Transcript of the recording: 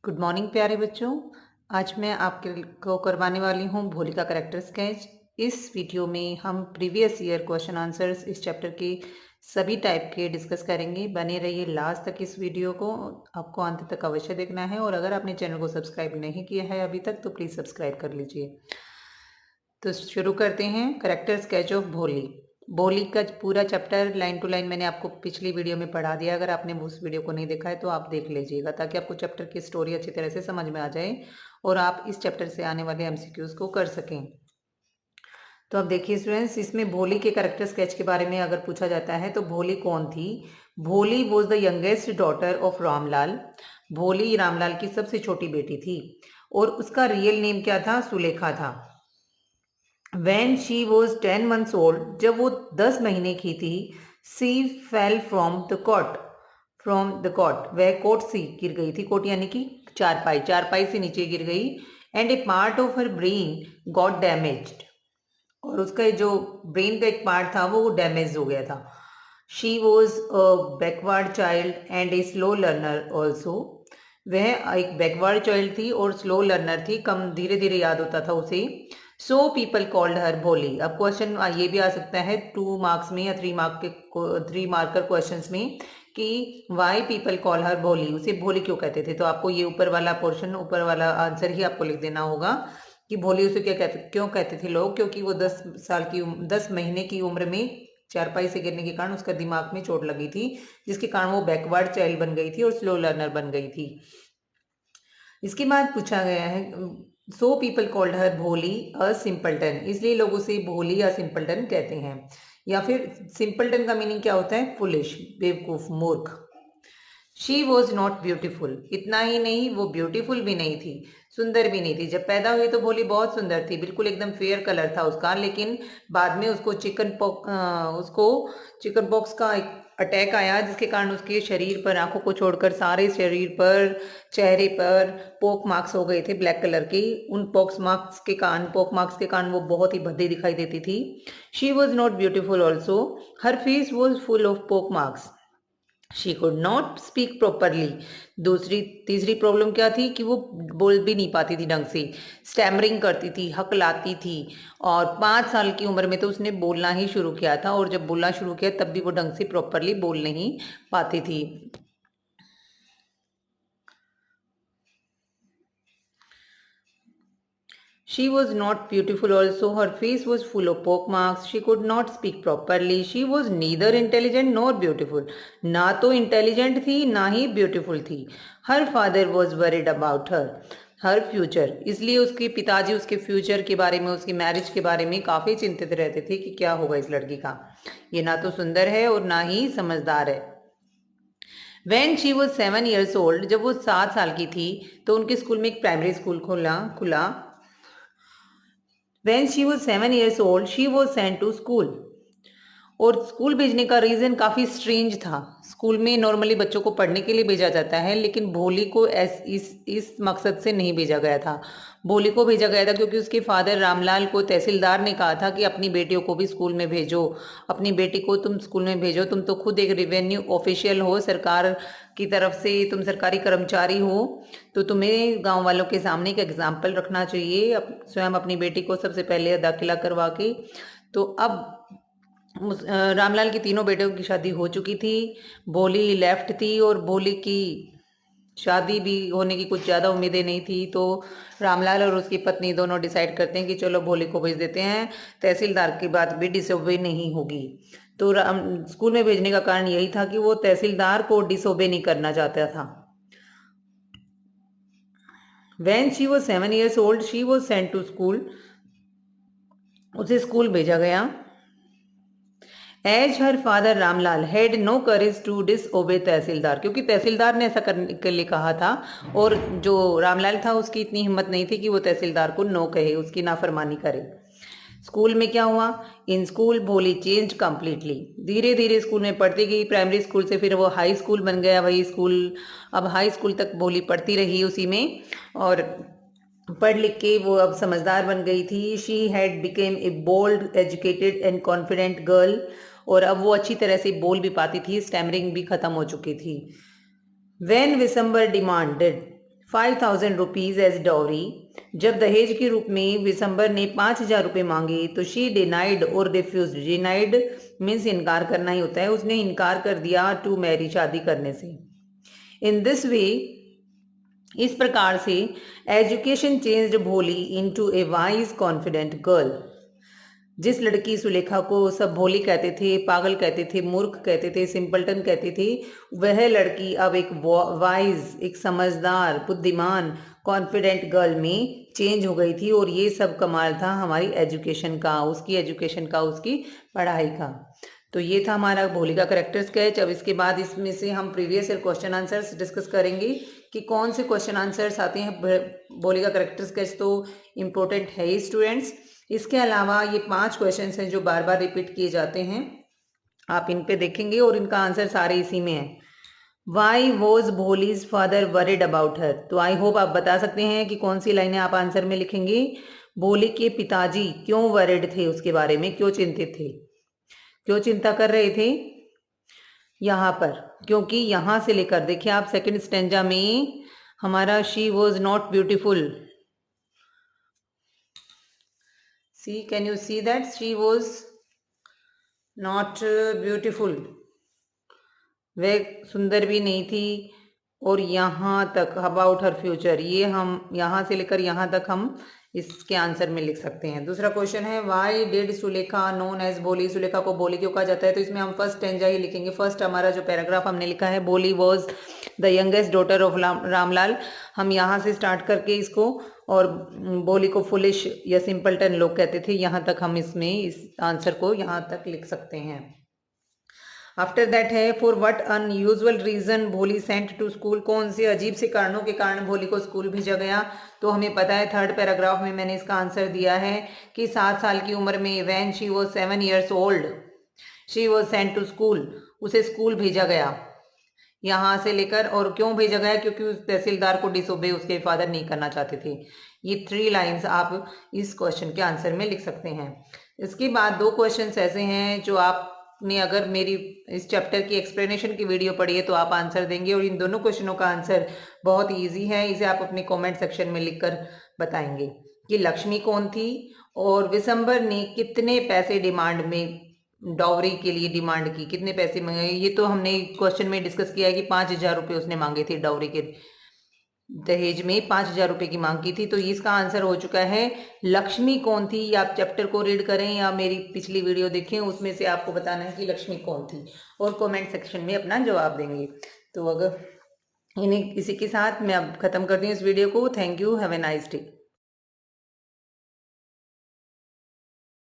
Good morning प्यारे बच्चों। आज मैं आपके को करवाने वाली हूँ भोली का करेक्टर स्केच। इस वीडियो में हम प्रीवियस ईयर क्वेश्चन आंसर्स इस चैप्टर के सभी टाइप के डिस्कस करेंगे। बने रहिए लास्ट तक इस वीडियो को, आपको अंत तक अवश्य देखना है। और अगर आपने चैनल को सब्सक्राइब नहीं किया है अभी तक तो प्लीज़ सब्सक्राइब कर लीजिए। तो शुरू करते हैं। करेक्टर स्केच ऑफ भोली। भोली का पूरा चैप्टर लाइन टू लाइन मैंने आपको पिछली वीडियो में पढ़ा दिया। अगर आपने उस वीडियो को नहीं देखा है तो आप देख लीजिएगा, ताकि आपको चैप्टर की स्टोरी अच्छी तरह से समझ में आ जाए और आप इस चैप्टर से आने वाले एमसीक्यूज को कर सकें। तो अब देखिए स्टूडेंट्स, इसमें भोली के करेक्टर स्केच के बारे में अगर पूछा जाता है तो भोली कौन थी। भोली was the youngest daughter of Ramlal. भोली रामलाल की सबसे छोटी बेटी थी और उसका रियल नेम क्या था? सुलेखा था। When she was 10 months old, जब वो 10 महीने की थी, she fell from the cot. वह कोट से गिर गई थी। कोट यानी कि चारपाई से नीचे गिर गई। And A part of her brain got damaged, और उसका जो ब्रेन का एक पार्ट था वो डैमेज हो गया था। She was a backward child and a slow learner also. वह एक बैकवर्ड चाइल्ड थी और स्लो लर्नर थी, कम धीरे धीरे याद होता था उसे। सो पीपल कॉल्ड हर भोली। अब क्वेश्चन ये भी आ सकता है 2 मार्क्स में या 3 मार्कर क्वेश्चंस में कि वाई पीपल कॉल हर भोली, उसे भोली क्यों कहते थे। तो आपको ये ऊपर वाला पोर्शन, ऊपर वाला आंसर ही आपको लिख देना होगा कि भोली उसे क्यों कहते थे लोग। क्योंकि वो 10 महीने की उम्र में चारपाई से गिरने के कारण उसका दिमाग में चोट लगी थी, जिसके कारण वो बैकवर्ड चाइल्ड बन गई थी और स्लो लर्नर बन गई थी। इसके बाद पूछा गया है सो पीपल कॉल्ड हर भोली अ सिंपलटन, इसलिए लोग उसे भोली या सिंपलटन कहते हैं। या फिर सिंपलटन का मीनिंग क्या होता है? फुलिश, बेवकूफ, मूर्ख। She was not beautiful. इतना ही नहीं, वो ब्यूटीफुल भी नहीं थी, सुंदर भी नहीं थी। जब पैदा हुई तो भोली बहुत सुंदर थी, बिल्कुल एकदम फेयर कलर था उसका। लेकिन बाद में उसको चिकन पॉक्स का एक अटैक आया, जिसके कारण उसके शरीर पर, आंखों को छोड़कर सारे शरीर पर, चेहरे पर पोक मार्क्स हो गए थे ब्लैक कलर के। उन पोक मार्क्स के कारण वो बहुत ही भद्दी दिखाई देती थी। She was not beautiful also, her face was full of pock marks. She could not speak properly. तीसरी प्रॉब्लम क्या थी कि वो बोल भी नहीं पाती थी ढंग से, स्टैमरिंग करती थी, हकलाती थी। और 5 साल की उम्र में तो उसने बोलना ही शुरू किया था, और जब बोलना शुरू किया तब भी वो ढंग से प्रॉपरली बोल नहीं पाती थी। She was not beautiful also, her face was full of pock marks, she could not speak properly, she was neither intelligent nor beautiful. ना तो इंटेलिजेंट थी ना ही ब्यूटीफुल थी। Her father was worried about her future, इसलिए उसके पिताजी उसके future के बारे में, उसकी मैरिज के बारे में काफ़ी चिंतित रहते थे कि क्या होगा इस लड़की का, ये ना तो सुंदर है और ना ही समझदार है। When she was 7 years old, जब वो 7 साल की थी तो उनके स्कूल में एक प्राइमरी स्कूल खुला। When she was 7 years old, she was sent to school. और स्कूल भेजने का रीज़न काफ़ी स्ट्रेंज था। स्कूल में नॉर्मली बच्चों को पढ़ने के लिए भेजा जाता है, लेकिन भोली को इस मकसद से नहीं भेजा गया था। भोली को भेजा गया था क्योंकि उसके फादर रामलाल को तहसीलदार ने कहा था कि अपनी बेटियों को भी स्कूल में भेजो, अपनी बेटी को तुम स्कूल में भेजो, तुम तो खुद एक रेवेन्यू ऑफिशियल हो, सरकार की तरफ से तुम सरकारी कर्मचारी हो, तो तुम्हें गांव वालों के सामने एक एग्जाम्पल रखना चाहिए, स्वयं अपनी बेटी को सबसे पहले दाखिला करवा के। तो अब रामलाल की तीनों बेटियों की शादी हो चुकी थी, भोली लेफ्ट थी और भोली की शादी भी होने की कुछ ज़्यादा उम्मीदें नहीं थी। तो रामलाल और उसकी पत्नी दोनों डिसाइड करते हैं कि चलो भोली को भेज देते हैं, तहसीलदार की बात भी डिसोबे नहीं होगी। तो स्कूल में भेजने का कारण यही था कि वो तहसीलदार को डिसोबे नहीं करना चाहता था। When she was 7 years old, she was sent to school. उसे स्कूल भेजा गया। As her father Ramlal had no courage to disobey tehsildar, क्योंकि तहसीलदार ने ऐसा करने के लिए कहा था, और जो रामलाल था उसकी इतनी हिम्मत नहीं थी कि वो तहसीलदार को नो कहे, उसकी नाफरमानी करे। स्कूल में क्या हुआ? इन स्कूल भोली चेंज कम्प्लीटली, धीरे धीरे स्कूल में पढ़ती गई। प्राइमरी स्कूल से फिर वो हाई स्कूल बन गया वही स्कूल। अब हाई स्कूल तक भोली पढ़ती रही उसी में, और पढ़ लिख के वो अब समझदार बन गई थी। She had became a bold, educated and confident girl, और अब वो अच्छी तरह से बोल भी पाती थी, स्टैमरिंग भी खत्म हो चुकी थी। When Visambar demanded 5,000 rupees as dowry. जब दहेज के रूप में विशंबर ने 5,000 रुपये मांगे तो शी डिनाइड और रिफ्यूज। डिनाइड मीन्स इनकार करना ही होता है, उसने इनकार कर दिया टू मैरी, शादी करने से। इन दिस वे, इस प्रकार से एजुकेशन चेंज्ड भोली इनटू ए वाइज कॉन्फिडेंट गर्ल। जिस लड़की सुलेखा को सब भोली कहते थे, पागल कहते थे, मूर्ख कहते थे, सिंपलटन कहते थे, वह लड़की अब एक वाइज, एक समझदार, बुद्धिमान, कॉन्फिडेंट गर्ल में चेंज हो गई थी। और ये सब कमाल था हमारी एजुकेशन का, उसकी एजुकेशन का, उसकी पढ़ाई का। तो ये था हमारा भोली का करेक्टर स्केच। अब इसके बाद इसमें से हम previous year question answers discuss करेंगे कि कौन से क्वेश्चन आंसर्स आते हैं। भोली का करेक्टर स्केच तो इम्पोर्टेंट है ही स्टूडेंट्स। इसके अलावा ये 5 क्वेश्चंस हैं जो बार बार रिपीट किए जाते हैं, आप इन पे देखेंगे और इनका आंसर सारे इसी में है। Why was Bholi's father worried about her. तो आई होप आप बता सकते हैं कि कौन सी लाइनें आप आंसर में लिखेंगे। भोली के पिताजी क्यों वरिड थे, उसके बारे में क्यों चिंतित थे, क्यों चिंता कर रहे थे यहाँ पर, क्योंकि यहाँ से लेकर देखिए आप सेकंड स्टेंजा में हमारा she was not beautiful. See, can you see that she was not beautiful? वह सुंदर भी नहीं थी। और यहाँ तक अबाउट हर फ्यूचर, ये हम यहाँ से लेकर यहाँ तक हम इसके आंसर में लिख सकते हैं। दूसरा क्वेश्चन है why did Sulekha known as Boli. Sulekha को बोली क्यों कहा जाता है, तो इसमें हम फर्स्ट स्टेंजा ही लिखेंगे। फर्स्ट हमारा जो पैराग्राफ हमने लिखा है, बोली was the youngest daughter of Ramlal, हम यहाँ से स्टार्ट करके इसको, और बोली को फुलिश या सिंपलटन लोग कहते थे, यहाँ तक हम इसमें इस आंसर को यहाँ तक लिख सकते हैं। आफ्टर दैट है फॉर व्हाट अनयूजुअल रीजन भोली सेंट टू स्कूल। कौन से अजीब से कारणों के कारण भोली को स्कूल भेजा गया, तो हमें पता है थर्ड पैराग्राफ में मैंने इसका आंसर दिया है कि 7 साल की उम्र में when she was 7 years old she was sent to school, उसे स्कूल भेजा गया यहाँ से लेकर। और क्यों भेजा गया, क्योंकि उस तहसीलदार को डिसोबे उसके फादर नहीं करना चाहते थे। ये 3 लाइन्स आप इस क्वेश्चन के आंसर में लिख सकते हैं। इसके बाद 2 क्वेश्चंस ऐसे हैं जो आपने अगर मेरी इस चैप्टर की एक्सप्लेनेशन की वीडियो पढ़ी है तो आप आंसर देंगे, और इन दोनों क्वेश्चनों का आंसर बहुत ईजी है। इसे आप अपने कॉमेंट सेक्शन में लिख कर बताएंगे कि लक्ष्मी कौन थी और विशंबर ने कितने पैसे डिमांड में डाउरी के लिए डिमांड की, कितने पैसे मांगे। ये तो हमने क्वेश्चन में डिस्कस किया है कि 5,000 रुपये उसने मांगे थे डाउरी के, दहेज में 5,000 रुपये की मांग की थी। तो इसका आंसर हो चुका है लक्ष्मी कौन थी। आप चैप्टर को रीड करें या मेरी पिछली वीडियो देखें, उसमें से आपको बताना है कि लक्ष्मी कौन थी, और कमेंट सेक्शन में अपना जवाब देंगे। तो अगर इसी के साथ मैं अब खत्म करती हूँ इस वीडियो को। Thank you, have a nice day.